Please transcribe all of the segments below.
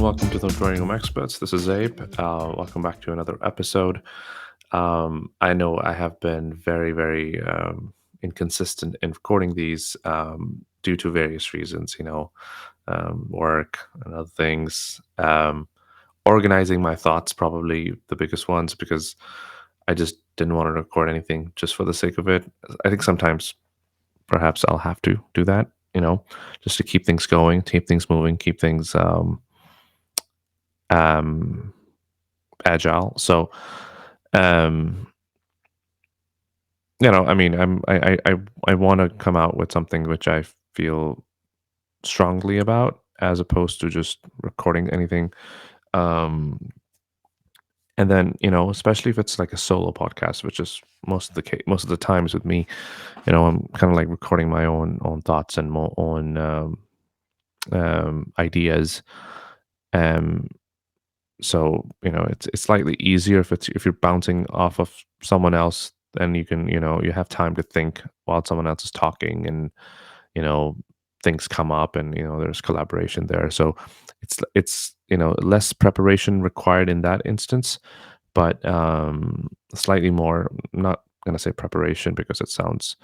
and welcome to the Drawing Room Experts. This is Zaib. Welcome back to another episode. I know I have been very inconsistent in recording these due to various reasons, work and other things. Organizing my thoughts, probably the biggest ones, because I just didn't want to record anything just for the sake of it. I think sometimes perhaps I'll have to do that, just to keep things going, keep things moving, keep things um, agile. So, um, I mean, I want to come out with something which I feel strongly about, as opposed to just recording anything. Um, and then, especially if it's like a solo podcast, which is most of the times with me, I'm kind of like recording my own thoughts and my own ideas. Um, so it's slightly easier if you're bouncing off of someone else, then you can you have time to think while someone else is talking, and you know things come up, and there's collaboration there. So it's less preparation required in that instance, but slightly more, not going to say preparation because it sounds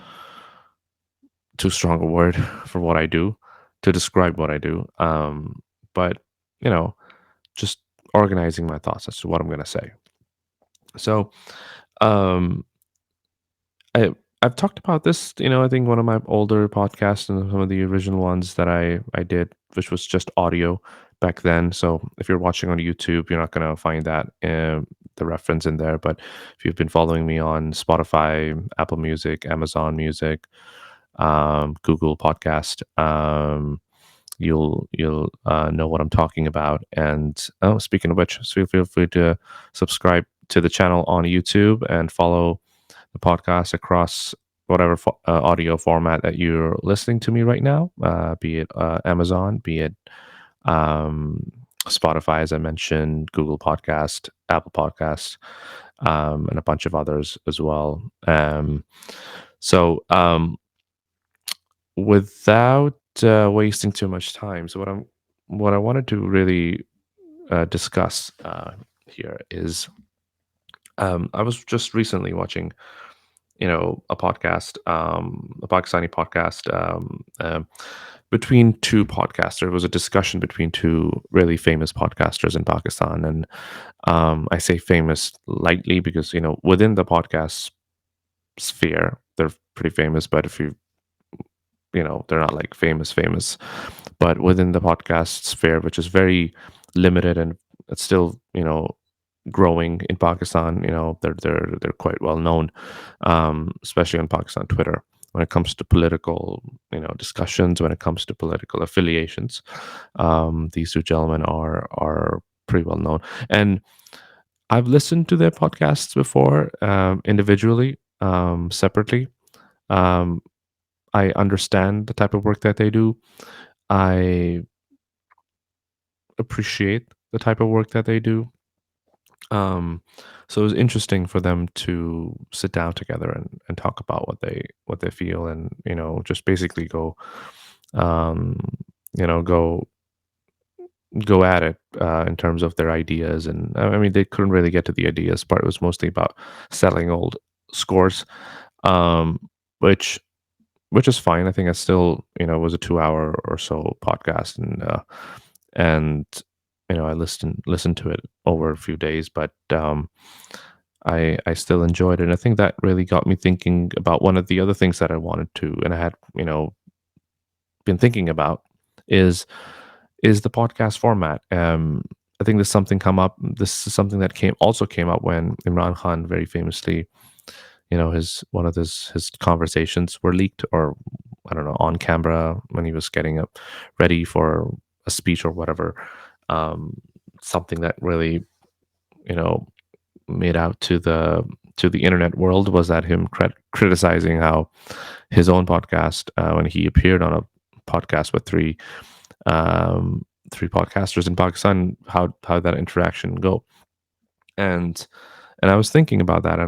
too strong a word for what I do, to describe what I do. But you know just organizing my thoughts as to what I'm going to say. So, um, I I've talked about this. I think one of my older podcasts and some of the original ones that I did, which was just audio back then. So if you're watching on YouTube, you're not going to find that the reference in there. But if you've been following me on Spotify, Apple Music, Amazon Music, Google Podcast, you'll know what I'm talking about. And speaking of which, so feel free to subscribe to the channel on YouTube and follow the podcast across whatever audio format that you're listening to me right now, be it Amazon, be it um, Spotify, as I mentioned, Google Podcast, Apple Podcast, and a bunch of others as well. So without wasting too much time, so what I wanted to really discuss here is, I was just recently watching a podcast, a Pakistani podcast, between two podcasters. It was a discussion between two really famous podcasters in Pakistan, and I say famous lightly because within the podcast sphere they're pretty famous, but if they're not like famous, but within the podcast sphere, which is very limited, and it's still growing in Pakistan. They're quite well known, especially on Pakistan Twitter, when it comes to political discussions, when it comes to political affiliations. These two gentlemen are pretty well known, and I've listened to their podcasts before, individually, separately. Um, I understand the type of work that they do. I appreciate the type of work that they do. Um, so it was interesting for them to sit down together and talk about what they feel, and just basically go, um, go at it in terms of their ideas. And I mean, they couldn't really get to the ideas part. It was mostly about selling old scores, um, which which is fine. I think it's still was a 2 hour or so podcast, and I listened to it over a few days, but I still enjoyed it. And I think that really got me thinking about one of the other things that I wanted to, and I had been thinking about, is the podcast format. I think there's something come up. This is something that came up when Imran Khan very famously, his one of his conversations were leaked, or I don't know, on camera when he was getting up ready for a speech or whatever. Something that really made out to the internet world was that him criticizing how his own podcast, when he appeared on a podcast with three podcasters in Pakistan, how that interaction go. And I was thinking about that,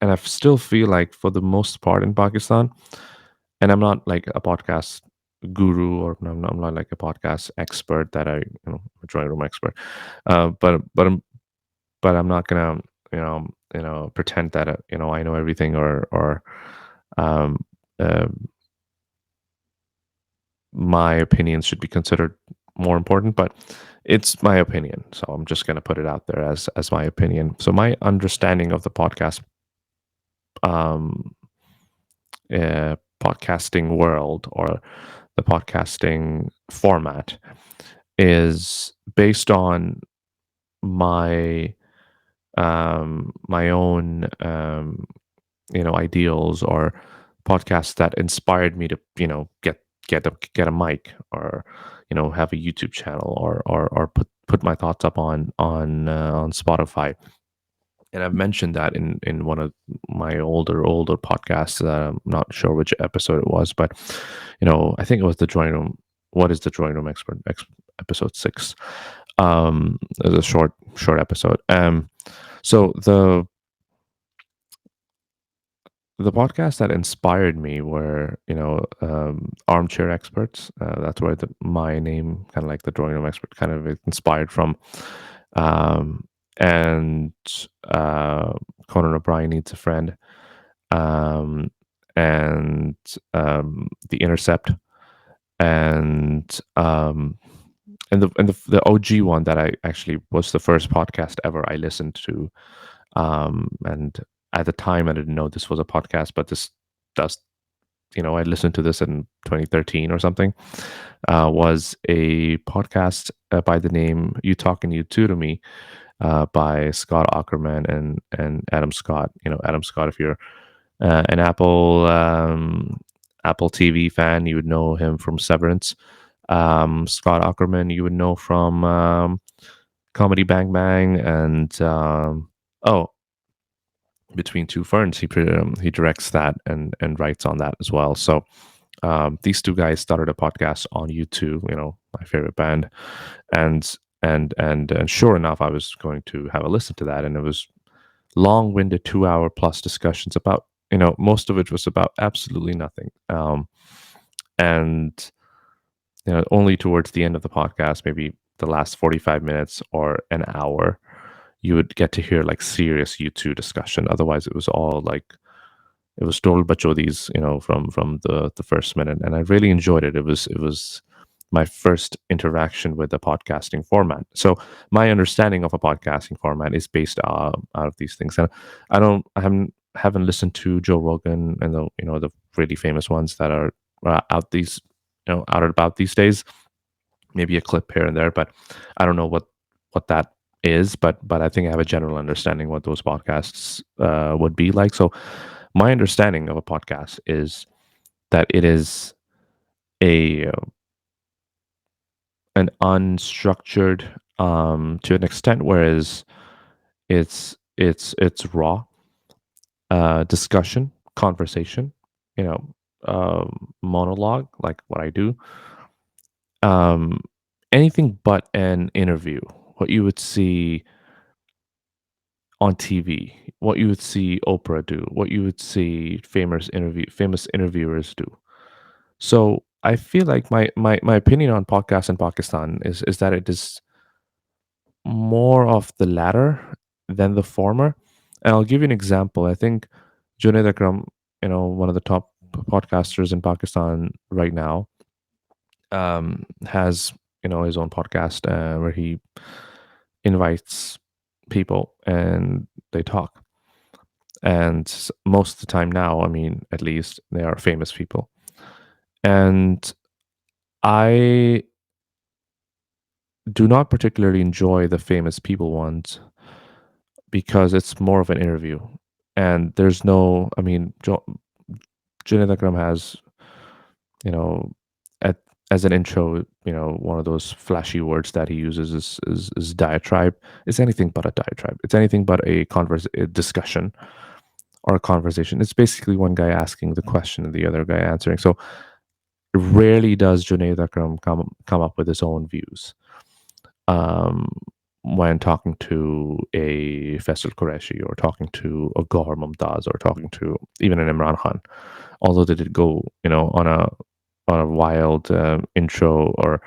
and I still feel like, for the most part in Pakistan, and I'm not like a podcast guru, or I'm not like a podcast expert that a drawing room expert. But I'm not gonna pretend that I know everything, or um, uh, my opinions should be considered more important. But it's my opinion, so I'm just gonna put it out there as my opinion. So my understanding of the um, podcasting world, or the podcasting format, is based on my my own ideals, or podcasts that inspired me to get a mic, or have a YouTube channel, or put my thoughts up on Spotify. And I've mentioned that in one of my older podcasts. I'm not sure which episode it was, but I think it was the drawing room. What is the drawing room expert? Episode 6. It was a short episode. So the podcasts that inspired me were, armchair experts. That's where my name, kind of like the drawing room expert, kind of inspired from. Um, and uh, Conan O'Brien Needs a Friend, um, and The Intercept, and the OG one that I actually was the first podcast ever I listened to. And at the time, I didn't know this was a podcast, but this does, I listened to this in 2013 or something. Was a podcast by the name "You Talk and You Too to Me," by Scott Ackerman and Adam Scott. Adam Scott, if you're an Apple TV fan, you would know him from Severance. Scott Ackerman, you would know from Comedy Bang Bang, and oh, Between Two Ferns. He directs that and writes on that as well. So these two guys started a podcast on YouTube. My favorite band, and and sure enough, I was going to have a listen to that, and it was long-winded 2 hour plus discussions about, most of it was about absolutely nothing. And only towards the end of the podcast, maybe the last 45 minutes or an hour, you would get to hear like serious U2 discussion. Otherwise, it was all like, it was total bachodis, from the first minute, and I really enjoyed it. It was my first interaction with the podcasting format. So my understanding of a podcasting format is based out of these things. And I haven't listened to Joe Rogan and the really famous ones that are out and about these days. Maybe a clip here and there, but I don't know what that is. But I think I have a general understanding what those podcasts would be like. So my understanding of a podcast is that it is a an unstructured, to an extent, whereas it's raw discussion, conversation, you know monologue, like what I do. um Anything but an interview, what you would see on TV, what you would see Oprah do, what you would see famous interviewers do. So I feel like my opinion on podcasts in Pakistan is that it is more of the latter than the former. And I'll give you an example. I think Junaid Akram, one of the top podcasters in Pakistan right now, has his own podcast where he invites people and they talk. And most of the time now, I mean, at least they are famous people. And I do not particularly enjoy the famous people ones because it's more of an interview. And there's no, I mean, Junaid Akram has, you know, at, as an intro, one of those flashy words that he uses is diatribe. It's anything but a diatribe. It's anything but a discussion or a conversation. It's basically one guy asking the question and the other guy answering. So rarely does Junaid Akram come up with his own views um, when talking to a Faisal Qureshi, or talking to a Gauhar Mumtaz, or talking to even an Imran Khan. Although they did go, on a on a wild intro or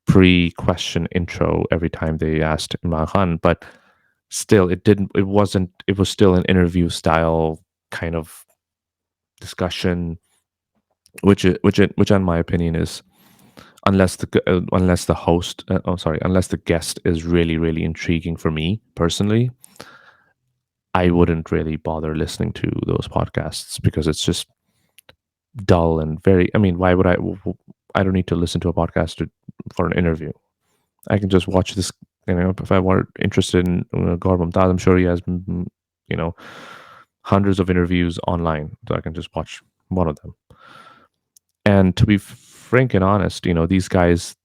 pre-question intro every time they asked Imran Khan, but still, it didn't. It wasn't. It was still an interview style kind of discussion, which in my opinion is, unless the host, unless the guest is really intriguing for me personally, I wouldn't really bother listening to those podcasts because it's just dull and very. I mean, why would I? I don't need to listen to a podcast for an interview. I can just watch this. If I were interested in Gaurav Mumtaz, I'm sure he has, you know, hundreds of interviews online, so I can just watch one of them. And to be frank and honest, these guys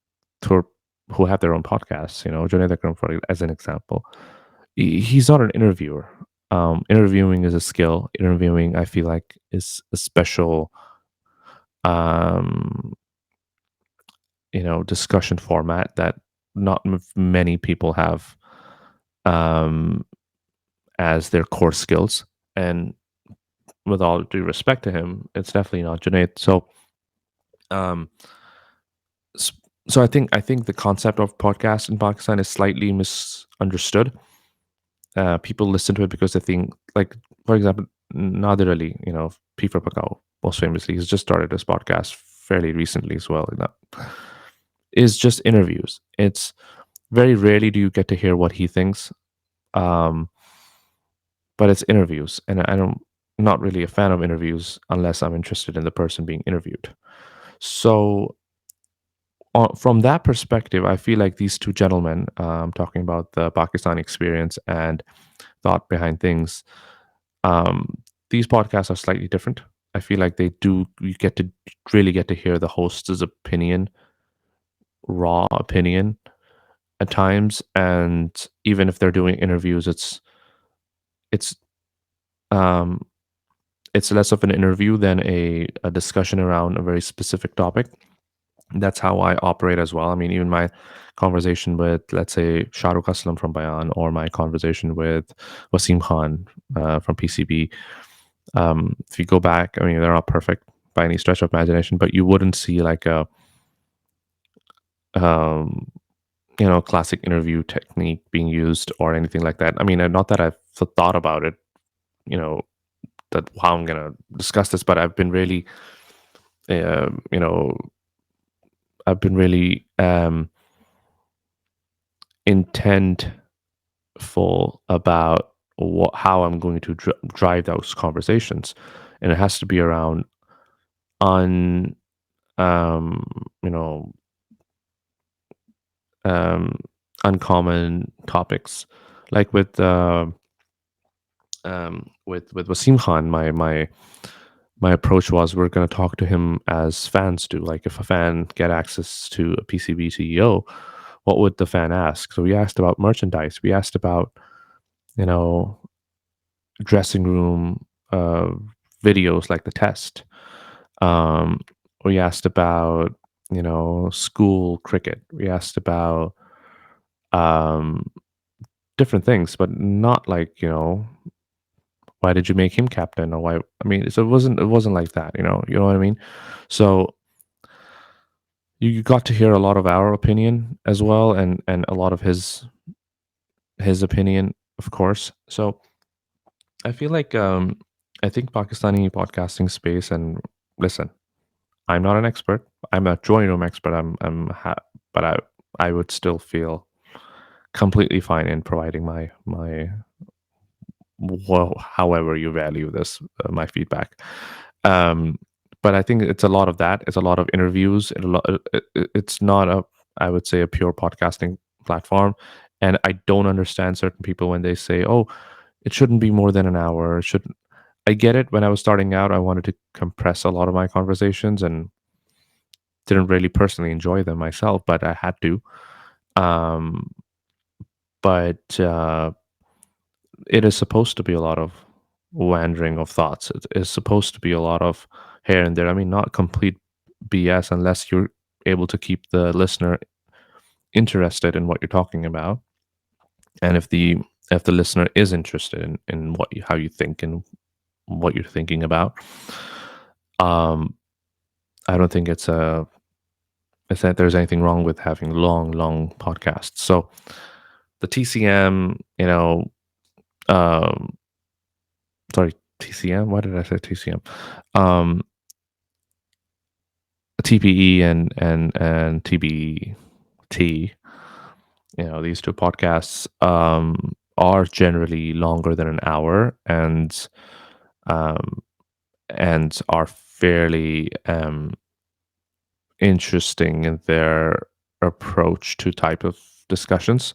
who, who have their own podcasts, Junaid Akram, as an example, he's not an interviewer. Interviewing is a skill. Interviewing, I feel like, is a special, um, discussion format that not many people have um, as their core skills. And with all due respect to him, it's definitely not Junaid. Um, s- so I think the concept of podcast in Pakistan is slightly misunderstood. People listen to it because they think, like, for example, Nadir Ali, P for Pakao, most famously, he's just started his podcast fairly recently as well. And that is just interviews. It's very rarely do you get to hear what he thinks, um, but it's interviews, and I don't not really a fan of interviews unless I'm interested in the person being interviewed. So from that perspective, I feel like these two gentlemen, talking about the Pakistani experience and thought behind things, um, these podcasts are slightly different. I feel like they do, you get to really get to hear the host's opinion, raw opinion at times. And even if they're doing interviews, it's um, it's less of an interview than a discussion around a very specific topic. That's how I operate as well. I mean, even my conversation with, let's say, Shahrukh Aslam from Bayan, or my conversation with Wasim Khan from PCB. If you go back, I mean, they're not perfect by any stretch of imagination, but you wouldn't see like a um, classic interview technique being used or anything like that. I mean, not that I've thought about it, you know, that how I'm gonna discuss this, but uh, you know, I've been really intentful about how I'm going to drive those conversations, and it has to be around un um, you know um, uncommon topics, like with Wasim Khan. My approach was, we're going to talk to him as fans do. Like, if a fan get access to a PCB CEO, what would the fan ask? So we asked about merchandise. We asked about, you know, dressing room videos like the test. Um, we asked about, school cricket. We asked about um, different things, but not like, why did you make him captain, or why? I mean, so it wasn't like that. You know what I mean. So you got to hear a lot of our opinion as well, and a lot of his opinion, of course. So I feel like I think Pakistani podcasting space, and listen, I'm not an expert. I'm a drawing room expert. But I would still feel completely fine in providing my well, however you value this, my feedback. Um, but I think it's a lot of that. It's a lot of interviews. It's not I would say, a pure podcasting platform. And I don't understand certain people when they say, "Oh, it shouldn't be more than an hour." It shouldn't. I get it. When I was starting out, I wanted to compress a lot of my conversations and didn't really personally enjoy them myself, but I had to. Um, but it is supposed to be a lot of wandering of thoughts. It is supposed to be a lot of here and there. I mean, not complete BS unless you're able to keep the listener interested in what you're talking about. And if the listener is interested in how you think and what you're thinking about, um, I don't think it's that there's anything wrong with having long podcasts. So the TCM, um, sorry, TCM. Why did I say TCM? Um, TPE and TBT. These two podcasts are generally longer than an hour, um, and are fairly interesting in their approach to type of discussions.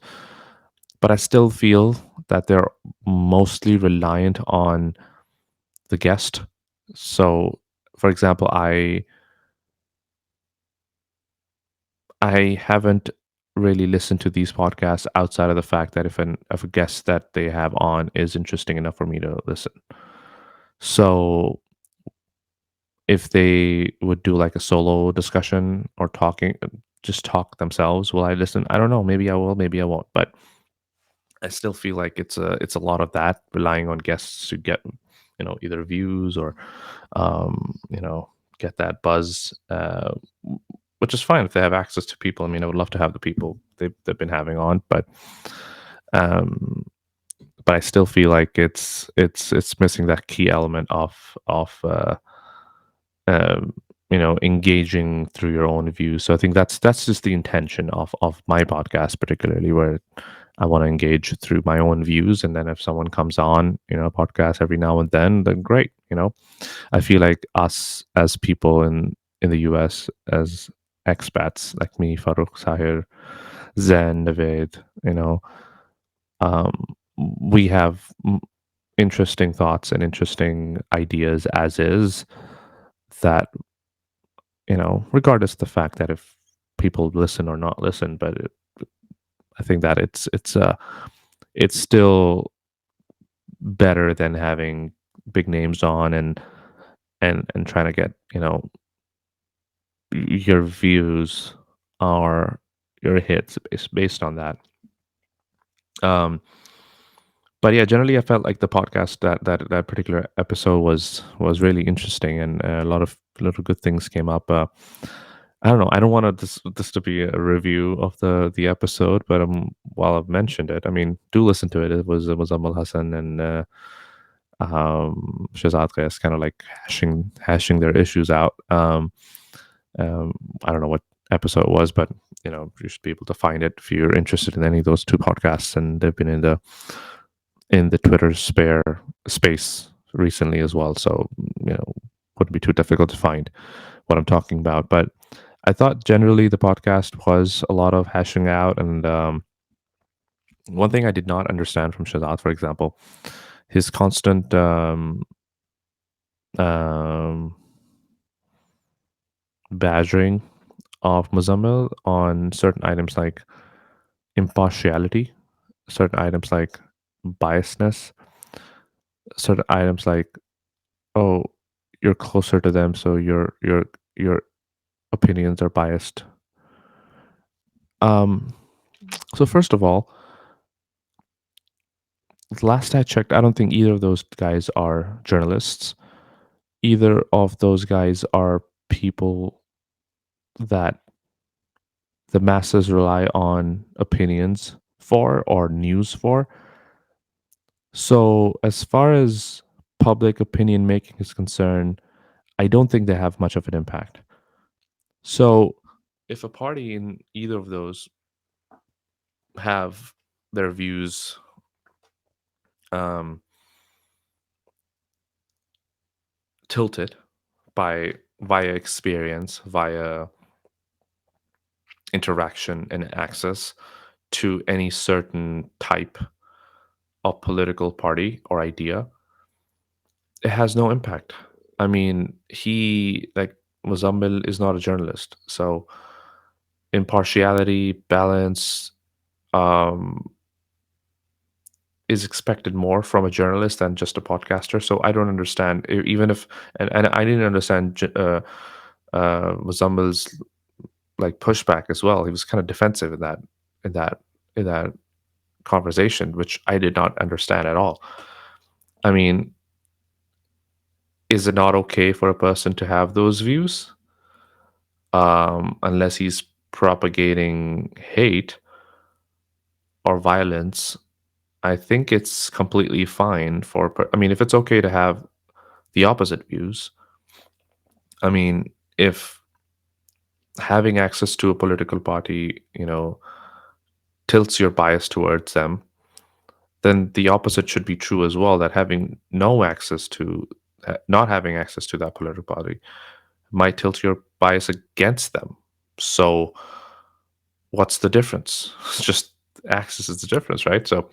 But I still feel that they're mostly reliant on the guest. So, for example, I haven't really listened to these podcasts outside of the fact that if a guest that they have on is interesting enough for me to listen. So if they would do like a solo discussion or just talk themselves, will I listen? I don't know. Maybe I will. Maybe I won't. But I still feel like it's a lot of that relying on guests to get either views or get that buzz, which is fine if they have access to people. I mean, I would love to have the people they've been having on, um, but I still feel like it's missing that key element of um, engaging through your own views. So I think that's just the intention of my podcast, particularly where I want to engage through my own views, and then if someone comes on, a podcast every now and then great. I feel like us as people in the US, as expats like me, Farooq, Sahir, Zen, Navid, um, we have interesting thoughts and interesting ideas as is that, regardless of the fact that if people listen or not listen, but I think that it's still better than having big names on and trying to get your views are your hits based on that. Um, but yeah, generally, I felt like the podcast that particular episode was really interesting, and a lot of good things came up. I don't know. I don't want this to be a review of the episode, but while I've mentioned it, I mean, do listen to it. It was Muzammil Hasan and Shahzad Ghais kind of like hashing their issues out. Um, I don't know what episode it was, but you should be able to find it if you're interested in any of those two podcasts, and they've been in the Twitter space recently as well. So wouldn't be too difficult to find what I'm talking about. But I thought generally the podcast was a lot of hashing out, and one thing I did not understand from Shazad, for example, his constant um, badgering of Muzammil on certain items like impartiality, certain items like biasness, certain items like, oh, you're closer to them, so your opinions are biased. Um, so first of all, last I checked, I don't think either of those guys are journalists. Either of those guys are people that the masses rely on opinions for or news for. So, as far as public opinion making is concerned, I don't think they have much of an impact. So, if a party in either of those have their views um, tilted by via experience, via interaction and access to any certain type of political party or idea, it has no impact. I mean, he like Muzammil is not a journalist, so impartiality, balance, um, is expected more from a journalist than just a podcaster. So I don't understand, even if and I didn't understand Muzammil's like pushback as well. He was kind of defensive in that in that conversation, which I did not understand at all. I mean, is it not okay for a person to have those views? unless he's propagating hate or violence. I think it's completely fine for. I mean, if it's okay to have the opposite views. I mean, if having access to a political party, tilts your bias towards them, then the opposite should be true as well. That having no access to, not having access to that political party might tilt your bias against them. So, what's the difference? It's just access is the difference, right? So,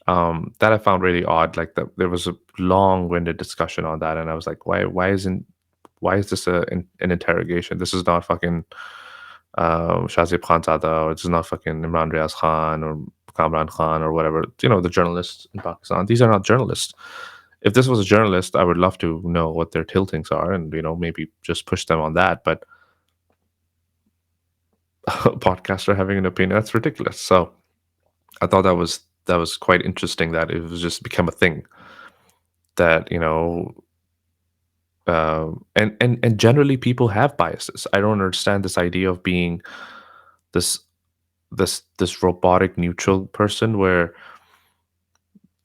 that I found really odd. Like there was a long-winded discussion on that, and I was like, why is this an interrogation? This is not fucking Shazib Khanzada, or this is not fucking Imran Riaz Khan or Kamran Khan or whatever. The journalists in Pakistan. These are not journalists. If this was a journalist, I would love to know what their tiltings are, and maybe just push them on that. But a podcaster having an opinion, that's ridiculous. So I thought that was quite interesting that it was just become a thing that and generally people have biases. I don't understand this idea of being this this robotic neutral person where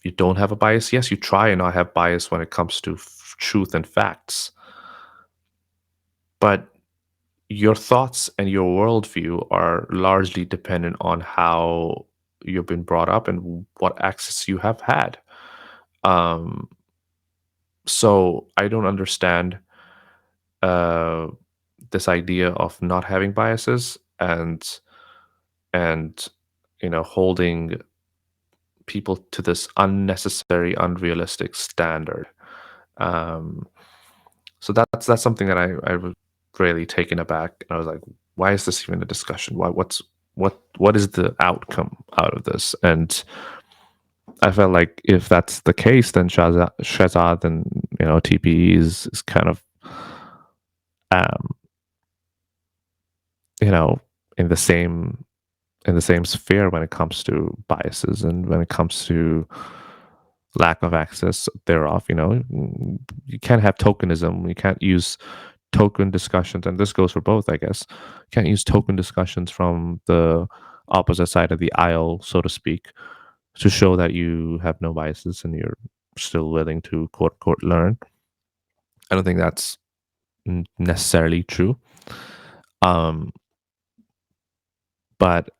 you don't have a bias. Yes, you try and not have bias when it comes to truth and facts, but your thoughts and your worldview are largely dependent on how you've been brought up and what access you have had. Um, so I don't understand uh, this idea of not having biases and holding people to this unnecessary, unrealistic standard. Um, so that's something that I was really taken aback. And I was like, why is this even a discussion? What is the outcome out of this? And I felt like if that's the case, then Shahzad and TPE is kind of um, you know in the same sphere when it comes to biases and when it comes to lack of access thereof. You can't have tokenism. You can't use token discussions, and this goes for both, I guess. You can't use token discussions from the opposite side of the aisle, so to speak, to show that you have no biases and you're still willing to quote unquote learn. I don't think that's necessarily true. Um, but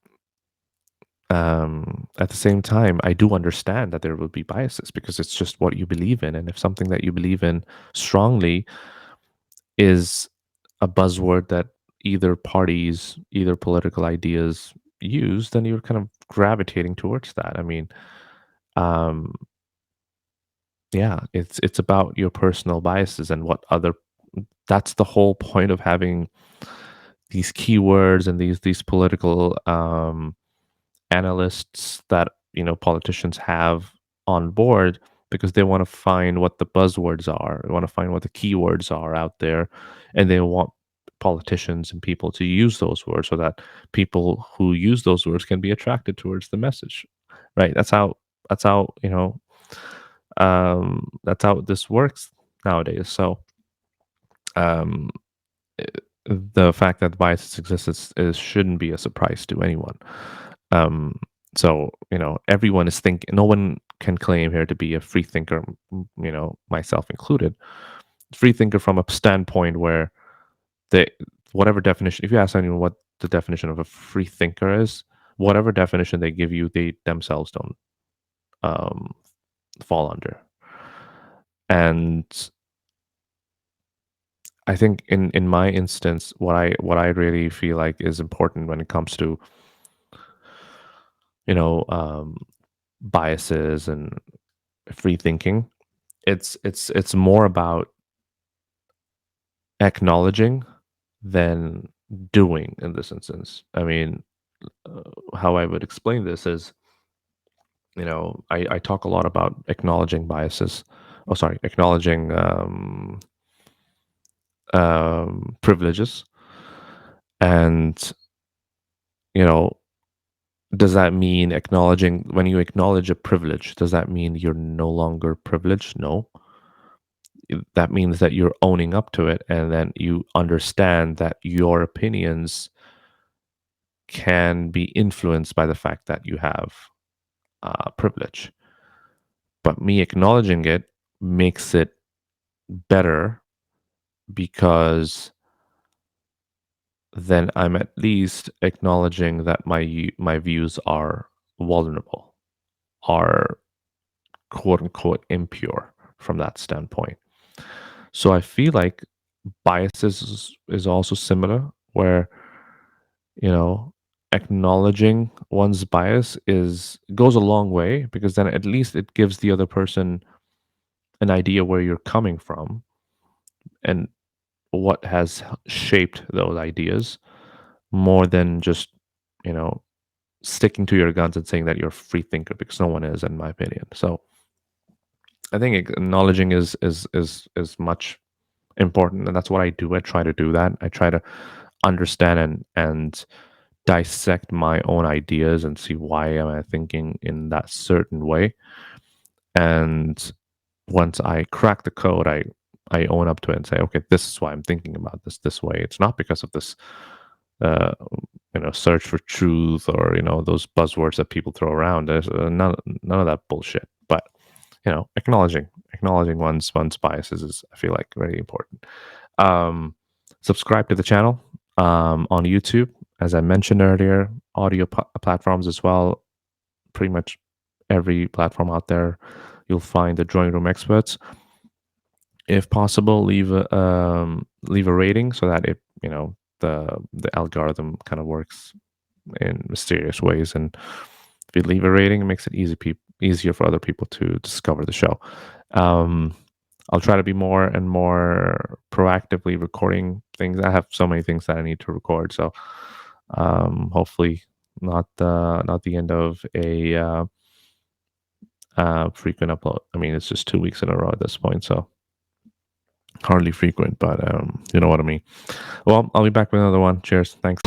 at the same time, I do understand that there will be biases because it's just what you believe in. And if something that you believe in strongly is a buzzword that either political ideas use, then you're kind of gravitating towards that. I mean, um, yeah, it's about your personal biases and what other. That's the whole point of having these keywords and these political analysts that politicians have on board because they want to find what the buzzwords are. They want to find what the keywords are out there, and they want politicians and people to use those words so that people who use those words can be attracted towards the message. Right? That's how this works nowadays. So um, the fact that biases exist shouldn't be a surprise to anyone. Um, so everyone is thinking. No one can claim here to be a free thinker, myself included. Free thinker from a standpoint where they whatever definition. If you ask anyone what the definition of a free thinker is, whatever definition they give you, they themselves don't um, fall under. And I think in my instance, what I really feel like is important when it comes to you know um, biases and free thinking, it's more about acknowledging than doing in this instance. I mean, how I would explain this is, I talk a lot about acknowledging biases. Oh, sorry, acknowledging privileges, and you know, does that mean acknowledging when you acknowledge a privilege? Does that mean you're no longer privileged? No, that means that you're owning up to it, and then you understand that your opinions can be influenced by the fact that you have privilege. But me acknowledging it makes it better, because then I'm at least acknowledging that my views are vulnerable, are quote unquote impure from that standpoint. So I feel like biases is also similar, where, you know, acknowledging one's bias is goes a long way, because then at least it gives the other person an idea where you're coming from and what has shaped those ideas, more than just, you know, sticking to your guns and saying that you're a free thinker, because no one is, in my opinion. So I think acknowledging is much important, and that's what I do. I try to do that. I try to understand and dissect my own ideas and see why am I thinking in that certain way. And once I crack the code, I own up to it and say, okay, this is why I'm thinking about this way. It's not because of this, uh, search for truth, or those buzzwords that people throw around. There's none of that bullshit. But acknowledging one's biases is, I feel like, very important. Subscribe to the channel on YouTube, as I mentioned earlier, audio platforms as well. Pretty much every platform out there, you'll find the Drawing Room Experts. If possible, leave a rating, so that the algorithm kind of works in mysterious ways. And if you leave a rating, it makes it easier for other people to discover the show. I'll try to be more and more proactively recording things. I have so many things that I need to record, so hopefully not the end of a frequent upload. I mean, it's just 2 weeks in a row at this point, so hardly frequent, but you know what I mean. Well, I'll be back with another one. Cheers. Thanks.